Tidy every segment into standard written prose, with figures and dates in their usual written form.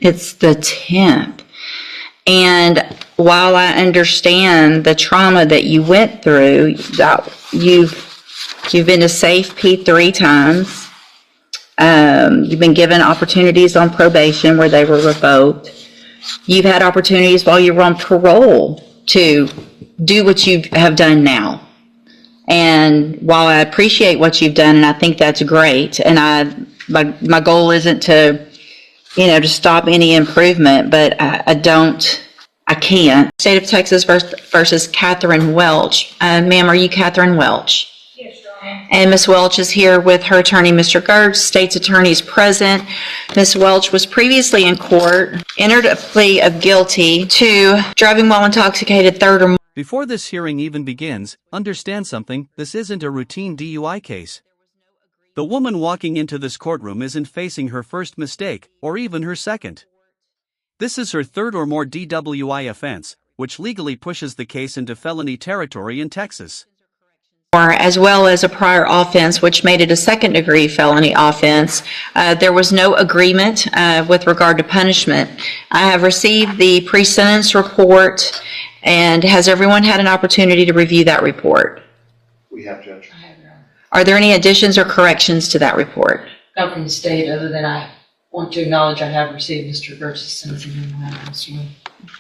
It's the 10th. And while I understand the trauma that you went through, that you've been to SAFE 3 times. You've been given opportunities on probation where they were revoked. You've had opportunities while you were on parole to do what you have done now. And while I appreciate what you've done, and I think that's great, and my goal isn't to, to stop any improvement, but I can't. State of Texas versus Katherine Welch. Ma'am, are you Katherine Welch? Yes, Your Honor. And Ms. Welch is here with her attorney, Mr. Gertz. State's attorney is present. Ms. Welch was previously in court, entered a plea of guilty to driving while intoxicated third or more. Before this hearing even begins, understand something: this isn't a routine DUI case. The woman walking into this courtroom isn't facing her first mistake, or even her second. This is her third or more DWI offense, which legally pushes the case into felony territory in Texas. As well as a prior offense, which made it a second-degree felony offense. There was no agreement with regard to punishment. I have received the pre-sentence report, and has everyone had an opportunity to review that report? We have, Judge. I have, Your Honor. Are there any additions or corrections to that report? Not from the state, other than I want to acknowledge I have received Mr. Gertz's sentencing memorandum.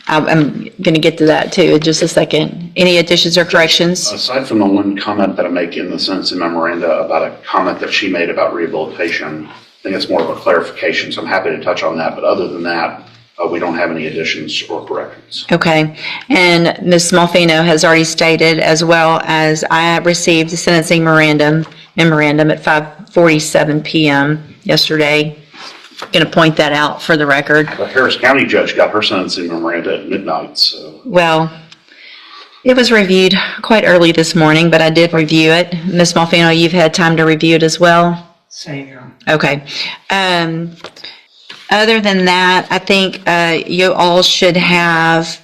I'm going to get to that too in just a second. Any additions or corrections? Aside from the one comment that I make in the sentencing memoranda about a comment that she made about rehabilitation, I think it's more of a clarification, so I'm happy to touch on that. But other than that, we don't have any additions or corrections. Okay. And Ms. Smallfino has already stated, as well as I have received the sentencing memorandum at 5:47 p.m. yesterday. Going to point that out for the record. The Harris County judge got her sentencing memoranda at midnight, so. Well, it was reviewed quite early this morning, but I did review it. Ms. Smallfino, you've had time to review it as well? Same, Your Honor. Okay. Other than that, I think you all should have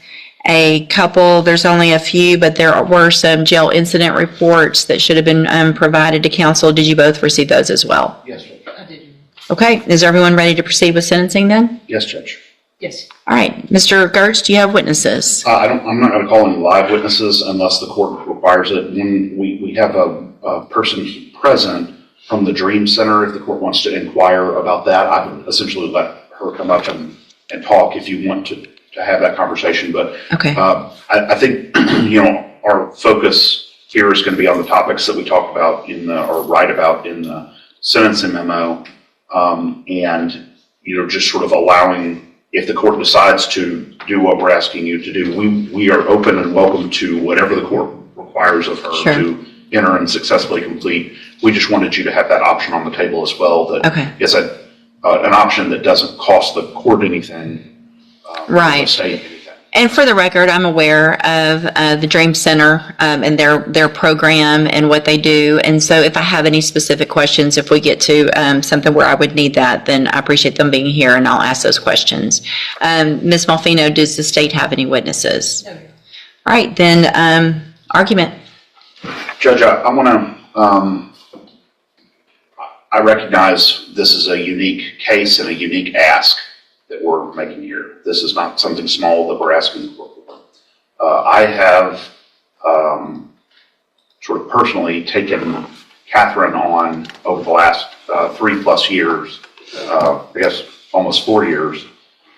a couple, there's only a few, but there were some jail incident reports that should have been provided to counsel. Did you both receive those as well? Yes, Judge. I did. Okay. Is everyone ready to proceed with sentencing then? Yes, Judge. Yes. All right. Mr. Gertz, do you have witnesses? I'm not going to call any live witnesses unless the court requires it. When we have a person present from the Dream Center, if the court wants to inquire about that, I would essentially let her come up and talk if you want to have that conversation. But Okay. I think our focus here is going to be on the topics that we talk about or write about in the sentencing memo, and just sort of allowing, if the court decides to do what we're asking you to do, we are open and welcome to whatever the court requires of her. Sure. To enter and successfully complete. We just wanted you to have that option on the table as well. That Okay. is an option that doesn't cost the court anything. Right. The state anything. And for the record, I'm aware of the Dream Center and their program and what they do. And so if I have any specific questions, if we get to something where I would need that, then I appreciate them being here and I'll ask those questions. Ms. Malfino, does the state have any witnesses? No, Your Honor. All right, then argument. Judge, I want to, I recognize this is a unique case and a unique ask that we're making here. This is not something small that we're asking the court for. I have sort of personally taken Katherine on over the last 3+ years, I guess almost 4 years,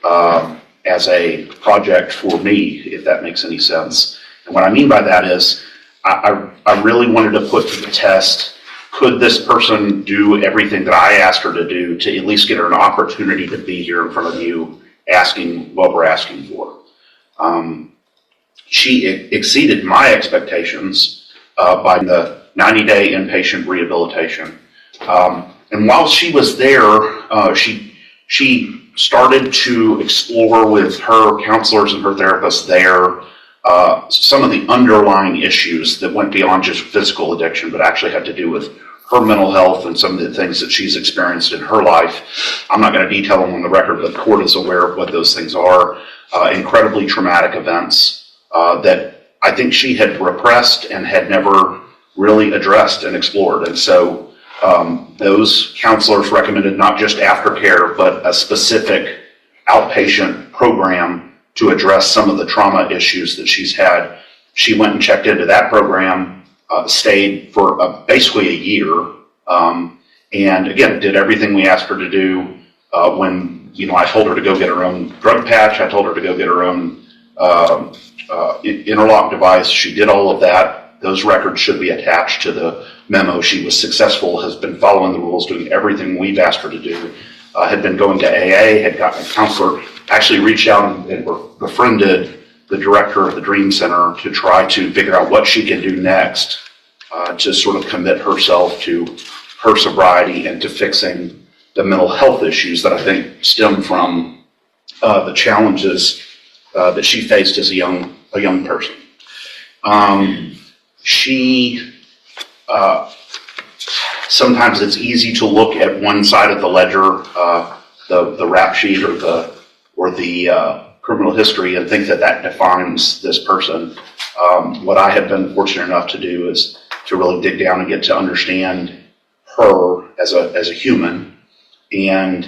as a project for me, if that makes any sense. And what I mean by that is, I really wanted to put to the test, could this person do everything that I asked her to do to at least get her an opportunity to be here in front of you asking what we're asking for. She exceeded my expectations by the 90-day inpatient rehabilitation. And while she was there, she started to explore with her counselors and her therapists there some of the underlying issues that went beyond just physical addiction, but actually had to do with her mental health and some of the things that she's experienced in her life. I'm not going to detail them on the record, but the court is aware of what those things are. Incredibly traumatic events that I think she had repressed and had never really addressed and explored. And so those counselors recommended not just aftercare, but a specific outpatient program to address some of the trauma issues that she's had. She went and checked into that program, stayed for basically a year, and again, did everything we asked her to do. When, I told her to go get her own drug patch, I told her to go get her own interlock device. She did all of that. Those records should be attached to the memo. She was successful, has been following the rules, doing everything we've asked her to do. Had been going to AA, had gotten a counselor, actually reached out and befriended the director of the Dream Center to try to figure out what she can do next to sort of commit herself to her sobriety and to fixing the mental health issues that I think stem from the challenges that she faced as a young person. Sometimes it's easy to look at one side of the ledger, the rap sheet or the criminal history, and think that defines this person. What I have been fortunate enough to do is to really dig down and get to understand her as a human, and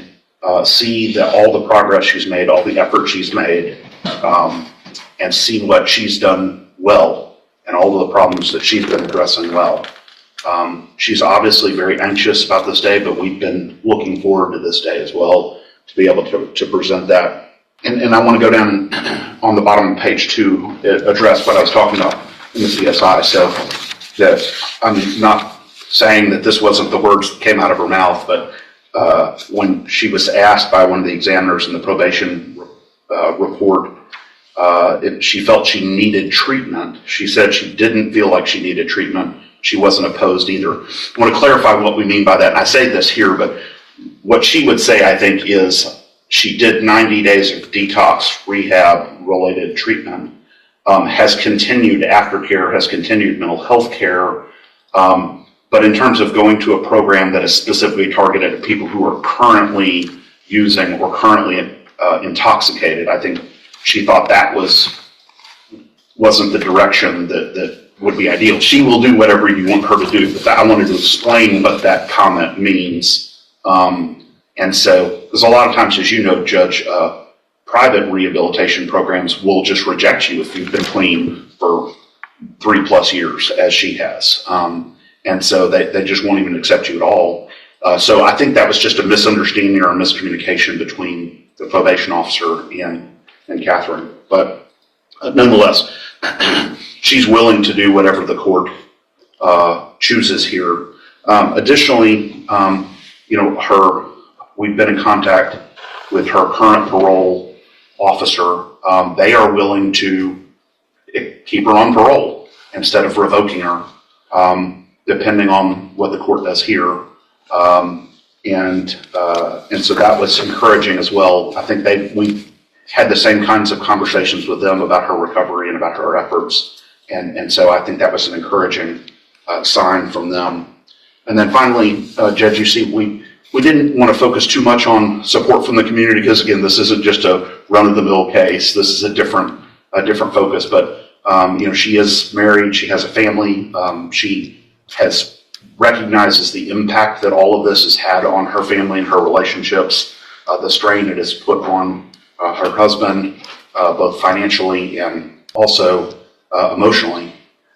see that all the progress she's made, all the effort she's made, and see what she's done well and all of the problems that she's been addressing well. She's obviously very anxious about this day, but we've been looking forward to this day as well to be able to present that. And I want to go down on the bottom of page 2, address what I was talking about in the CSI. So that I'm not saying that this wasn't the words that came out of her mouth, but when she was asked by one of the examiners in the probation report, she felt she needed treatment. She said she didn't feel like she needed treatment. She wasn't opposed either. I want to clarify what we mean by that. And I say this here, but what she would say, I think, is she did 90 days of detox rehab related treatment, has continued aftercare, has continued mental health care. But in terms of going to a program that is specifically targeted at people who are currently using or currently intoxicated, I think she thought that wasn't the direction that would be ideal. She will do whatever you want her to do, but I wanted to explain what that comment means. And so, because a lot of times, as you know, Judge, private rehabilitation programs will just reject you if you've been clean for 3+ years, as she has. And so they just won't even accept you at all. So I think that was just a misunderstanding or a miscommunication between the probation officer and Katherine. But nonetheless, she's willing to do whatever the court chooses here. Additionally, we've been in contact with her current parole officer. They are willing to keep her on parole instead of revoking her, depending on what the court does here. And so that was encouraging as well. I think we had the same kinds of conversations with them about her recovery and about her efforts. And so I think that was an encouraging sign from them. And then finally, Judge, you see, we didn't want to focus too much on support from the community because, again, this isn't just a run-of-the-mill case. This is a different focus. But she is married. She has a family. She recognizes the impact that all of this has had on her family and her relationships, the strain it has put on her husband, both financially and also emotionally.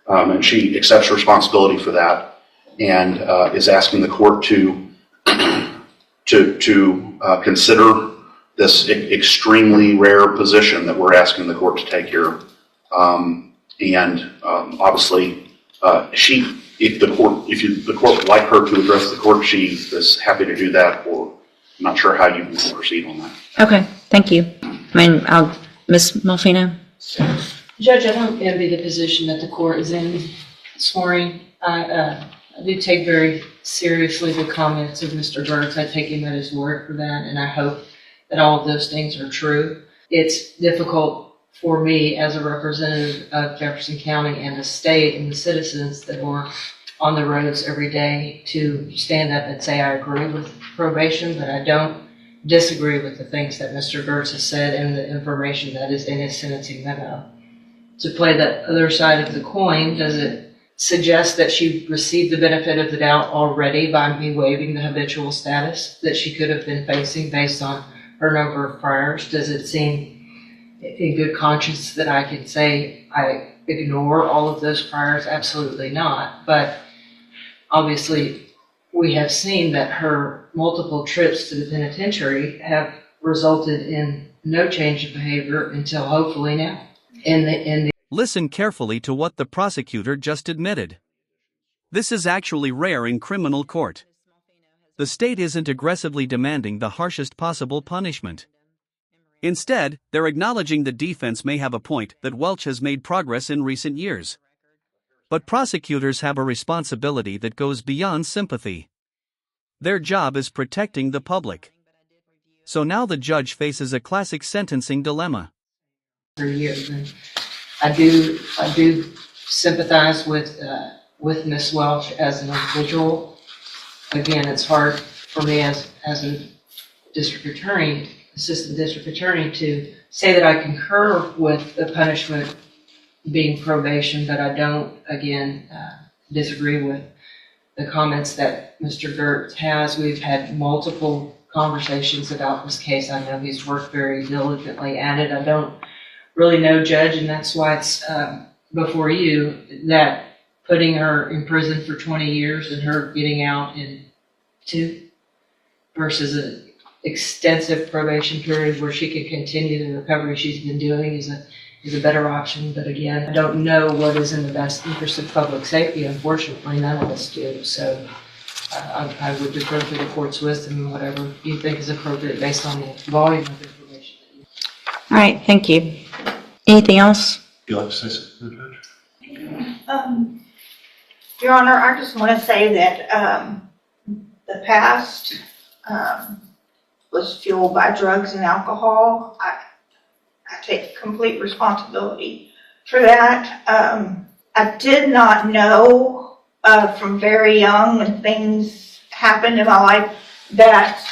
And she accepts responsibility for that and is asking the court to consider this extremely rare position that we're asking the court to take here. Obviously, if the court would like her to address the court, she is happy to do that, or I'm not sure how you want to proceed on that. Okay, thank you. Ms. Malfino? Judge, I don't envy the position that the court is in this morning. I do take very seriously the comments of Mr. Burks. I take him at his word for that, and I hope that all of those things are true. It's difficult for me as a representative of Jefferson County and the state and the citizens that work on the roads every day to stand up and say I agree with probation, but I don't disagree with the things that Mr. Burks has said and the information that is in his sentencing memo. To play the other side of the coin, does it suggest that she received the benefit of the doubt already by me waiving the habitual status that she could have been facing based on her number of priors? Does it seem in good conscience that I can say I ignore all of those priors? Absolutely not. But obviously, we have seen that her multiple trips to the penitentiary have resulted in no change of behavior until hopefully now. Listen carefully to what the prosecutor just admitted. This is actually rare in criminal court. The state isn't aggressively demanding the harshest possible punishment. Instead, they're acknowledging the defense may have a point that Welch has made progress in recent years. But prosecutors have a responsibility that goes beyond sympathy. Their job is protecting the public. So now the judge faces a classic sentencing dilemma. For years, and I do sympathize with Ms. Welch as an individual. Again, it's hard for me as a district attorney, assistant district attorney, to say that I concur with the punishment being probation, but I don't, again, disagree with the comments that Mr. Gertz has. We've had multiple conversations about this case. I know he's worked very diligently at it. I don't really know, Judge, and that's why it's before you, that putting her in prison for 20 years and her getting out in 2 versus an extensive probation period where she can continue the recovery she's been doing is a better option. But again, I don't know what is in the best interest of public safety. Unfortunately, none of us do. So I would defer to the court's wisdom and whatever you think is appropriate based on the volume of information. All right, thank you. Anything else? You like to say something, Judge? Your Honor, I just want to say that the past was fueled by drugs and alcohol. I take complete responsibility for that. I did not know from very young when things happened in my life that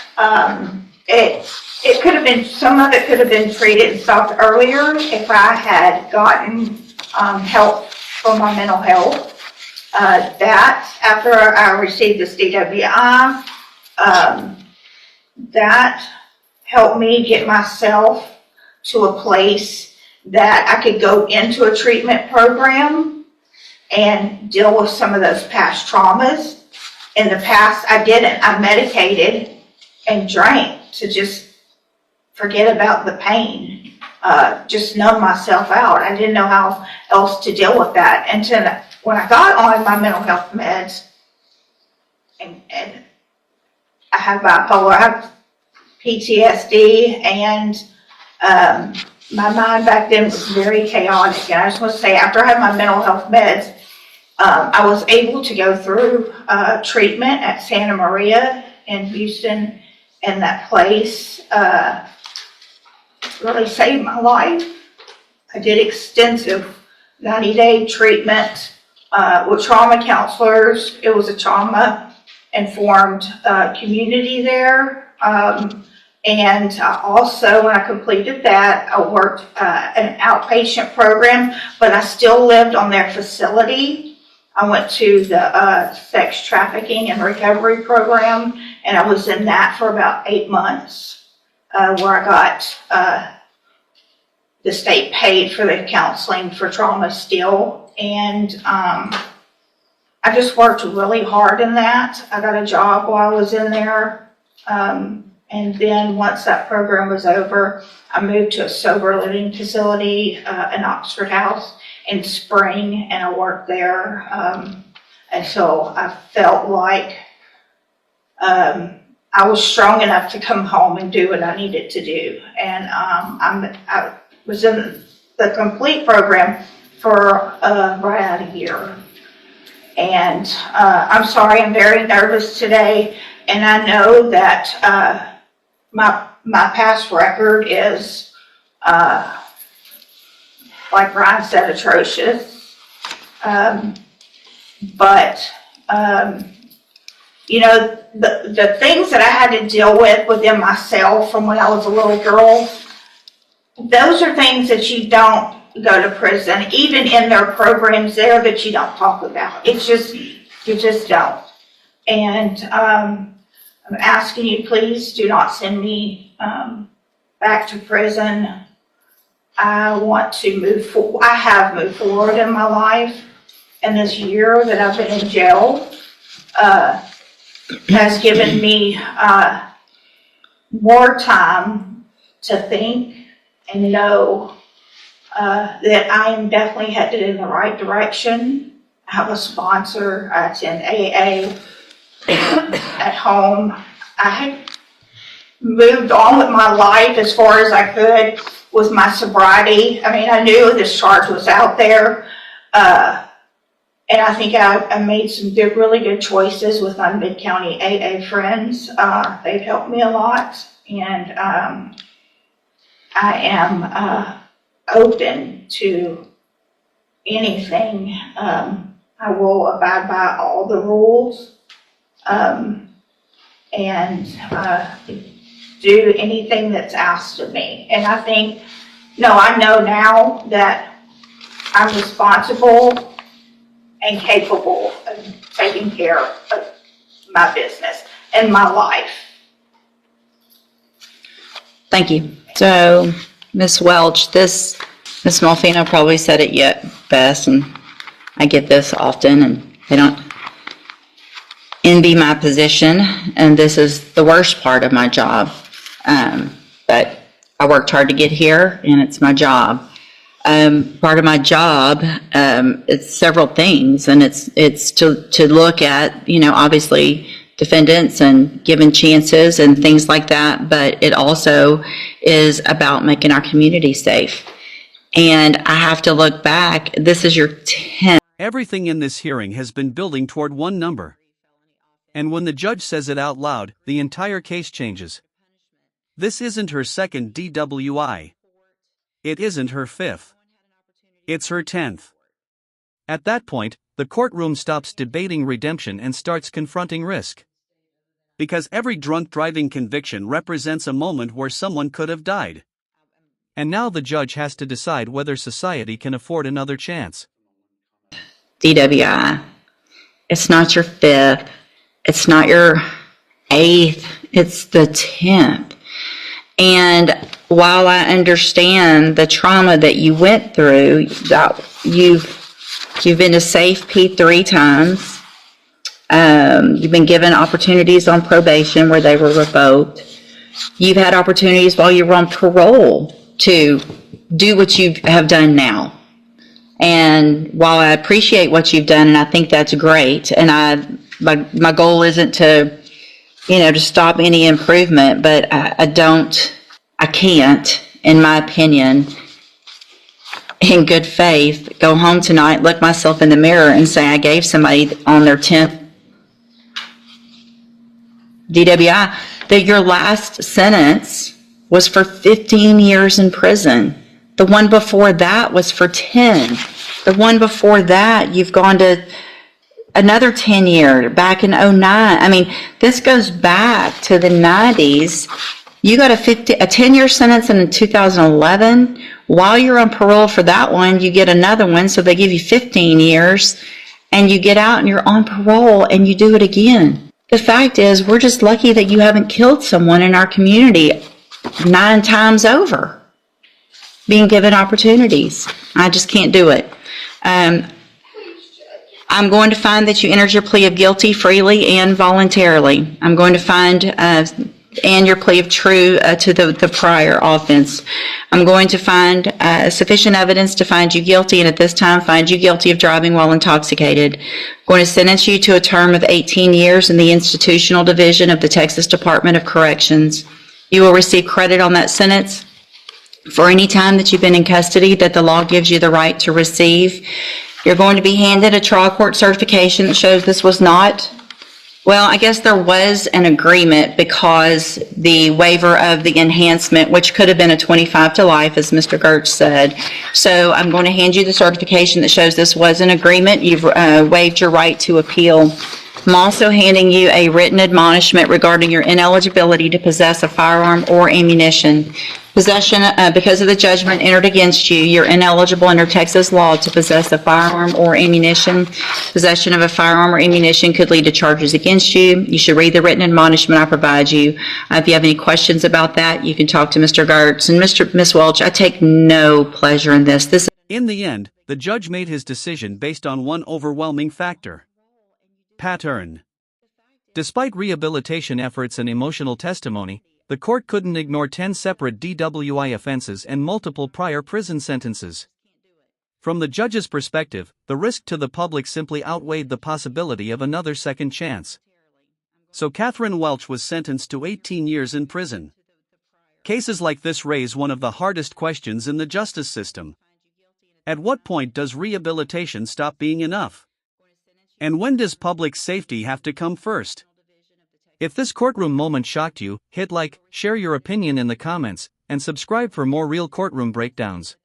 it could have been, some of it could have been treated and stopped earlier if I had gotten help for my mental health. That, after I received this DWI, that helped me get myself to a place that I could go into a treatment program and deal with some of those past traumas. In the past, I didn't. I medicated and drank to just forget about the pain, just numb myself out. I didn't know how else to deal with that until when I got on my mental health meds, and I have bipolar, I have PTSD, and my mind back then was very chaotic. And I just want to say, after I had my mental health meds, I was able to go through treatment at Santa Maria in Houston, and that place really saved my life. I did extensive 90-day treatment with trauma counselors. It was a trauma-informed community there. And also, when I completed that, I worked an outpatient program, but I still lived on their facility. I went to the sex trafficking and recovery program, and I was in that for about 8 months, where I got the state paid for the counseling for trauma still. And I just worked really hard in that. I got a job while I was in there. And then once that program was over, I moved to a sober living facility in Oxford House in Spring, and I worked there until I felt like I was strong enough to come home and do what I needed to do. And I was in the complete program for right at a year. And I'm sorry, I'm very nervous today, and I know that my past record is, like Brian said, atrocious. But you know, the things that I had to deal with within myself from when I was a little girl, those are things that you don't go to prison, even in their programs there, that you don't talk about. It's just, you just don't. And I'm asking you, please do not send me back to prison. I want to I have moved forward in my life, and this year that I've been in jail, has given me, more time to think and know, that I am definitely headed in the right direction. I have a sponsor, I attend AA at home. I had moved on with my life as far as I could with my sobriety. I mean, I knew this charge was out there, and I think I made some really good choices with my Mid-County AA friends. They've helped me a lot, and I am open to anything. I will abide by all the rules, and do anything that's asked of me. And I think, I know now that I'm responsible and capable of taking care of my business and my life. Thank you. So, Ms. Welch, Ms. Malfino probably said it yet best, and I get this often, and they don't envy my position, and this is the worst part of my job. But I worked hard to get here, and it's my job. Part of my job, it's several things, and it's to look at, obviously defendants and giving chances and things like that, but it also is about making our community safe. And I have to look back, this is your 10th. Everything in this hearing has been building toward one number. And when the judge says it out loud, the entire case changes. This isn't her second DWI. It isn't her fifth. It's her 10th. At that point, the courtroom stops debating redemption and starts confronting risk. Because every drunk driving conviction represents a moment where someone could have died. And now the judge has to decide whether society can afford another chance. DWI. It's not your 5th. It's not your 8th. It's the 10th. And while I understand the trauma that you went through, that you've been to safe P 3 times. You've been given opportunities on probation where they were revoked. You've had opportunities while you were on parole to do what you have done now. And while I appreciate what you've done, and I think that's great, and my goal isn't to, to stop any improvement, but I can't, in my opinion, in good faith, go home tonight, look myself in the mirror and say I gave somebody on their 10th DWI, that your last sentence was for 15 years in prison. The one before that was for 10. The one before that, you've gone to another 10 year, back in 09. I mean, this goes back to the 90s. You got a 10-year sentence in 2011. While you're on parole for that one, you get another one, so they give you 15 years, and you get out and you're on parole and you do it again. The fact is, we're just lucky that you haven't killed someone in our community 9 times over, being given opportunities. I just can't do it. I'm going to find that you entered your plea of guilty freely and voluntarily. I'm going to find and your plea of true to the prior offense. I'm going to find sufficient evidence to find you guilty, and at this time find you guilty of driving while intoxicated. I'm going to sentence you to a term of 18 years in the institutional division of the Texas Department of Corrections. You will receive credit on that sentence for any time that you've been in custody that the law gives you the right to receive. You're going to be handed a trial court certification that shows this was not, well, I guess there was an agreement because the waiver of the enhancement, which could have been a 25 to life, as Mr. Gertz said. So I'm going to hand you the certification that shows this was an agreement. You've waived your right to appeal. I'm also handing you a written admonishment regarding your ineligibility to possess a firearm or ammunition. Possession, because of the judgment entered against you, you're ineligible under Texas law to possess a firearm or ammunition. Possession of a firearm or ammunition could lead to charges against you. You should read the written admonishment I provide you. If you have any questions about that, you can talk to Mr. Gertz. And Ms. Welch, I take no pleasure in this. In the end, the judge made his decision based on one overwhelming factor: pattern. Despite rehabilitation efforts and emotional testimony, the court couldn't ignore 10 separate DWI offenses and multiple prior prison sentences. From the judge's perspective, the risk to the public simply outweighed the possibility of another second chance. So Katherine Welch was sentenced to 18 years in prison. Cases like this raise one of the hardest questions in the justice system. At what point does rehabilitation stop being enough? And when does public safety have to come first? If this courtroom moment shocked you, hit like, share your opinion in the comments, and subscribe for more real courtroom breakdowns.